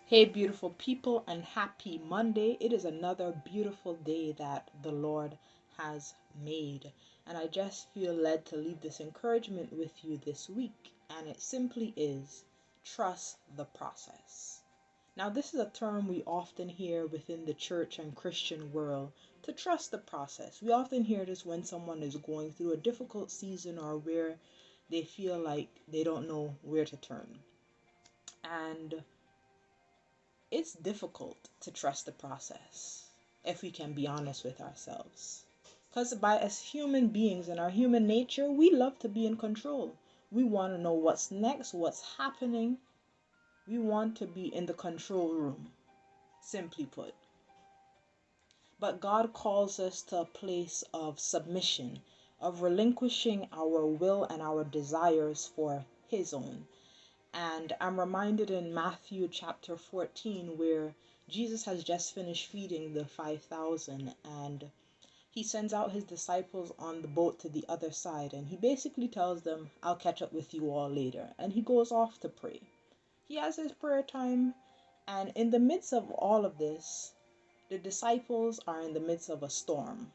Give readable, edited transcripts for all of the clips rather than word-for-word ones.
Hey, beautiful people, and happy Monday. It is another beautiful day that the Lord has made. And I just feel led to leave this encouragement with you this week. And it simply is trust the process. Now, this is a term we often hear within the church and Christian world, to trust the process. We often hear this when someone is going through a difficult season or where they feel like they don't know where to turn. And it's difficult to trust the process if we can be honest with ourselves. Because by as human beings in our human nature, we love to be in control. We want to know what's next, what's happening. We want to be in the control room, simply put. But God calls us to a place of submission, of relinquishing our will and our desires for His own. And I'm reminded in Matthew chapter 14 where Jesus has just finished feeding the 5,000 and he sends out his disciples on the boat to the other side and he basically tells them, I'll catch up with you all later. And he goes off to pray. He has his prayer time, and in the midst of all of this, the disciples are in the midst of a storm.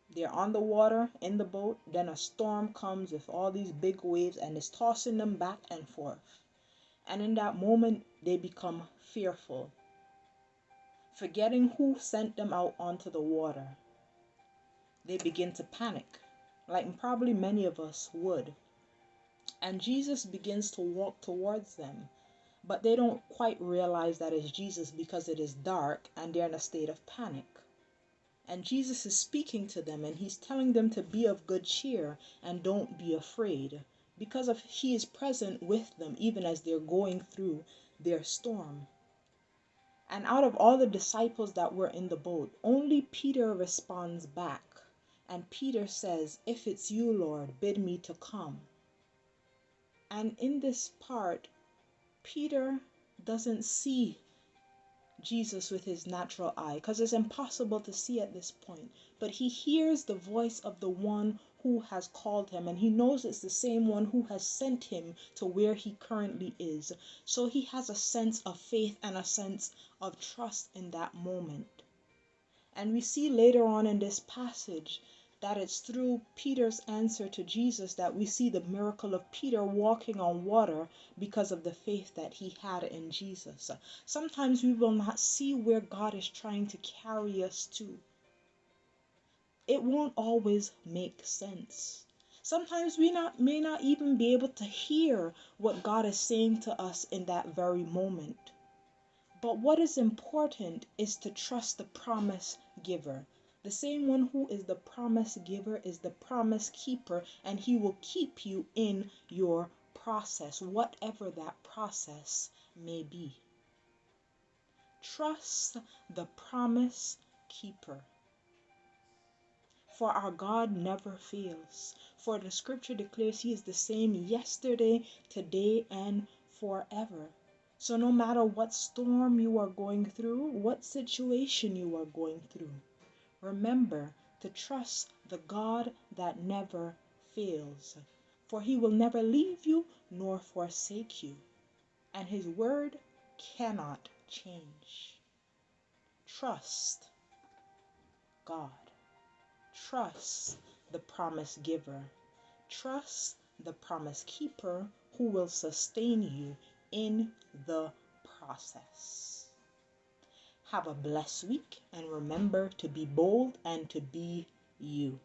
They're on the water in the boat, then a storm comes with all these big waves and is tossing them back and forth. And in that moment, they become fearful, forgetting who sent them out onto the water. They begin to panic, like probably many of us would. And Jesus begins to walk towards them, but they don't quite realize that it's Jesus because it is dark and they're in a state of panic. And Jesus is speaking to them and he's telling them to be of good cheer and don't be afraid because of he is present with them even as they're going through their storm. And out of all the disciples that were in the boat, only Peter responds back. And Peter says, if it's you, Lord, bid me to come. And in this part, Peter doesn't see Jesus with his natural eye because it's impossible to see at this point. But he hears the voice of the one who has called him and he knows it's the same one who has sent him to where he currently is. So he has a sense of faith and a sense of trust in that moment. And we see later on in this passage that it's through Peter's answer to Jesus that we see the miracle of Peter walking on water because of the faith that he had in Jesus. Sometimes we will not see where God is trying to carry us to. It won't always make sense. Sometimes we may not even be able to hear what God is saying to us in that very moment. But what is important is to trust the promise giver. The same one who is the promise giver is the promise keeper, and he will keep you in your process, whatever that process may be. Trust the promise keeper. For our God never fails. For the scripture declares he is the same yesterday, today, and forever. So no matter what storm you are going through, what situation you are going through, remember to trust the God that never fails. For he will never leave you nor forsake you. And his word cannot change. Trust God. Trust the promise giver. Trust the promise keeper who will sustain you in the process. Have a blessed week and remember to be bold and to be you.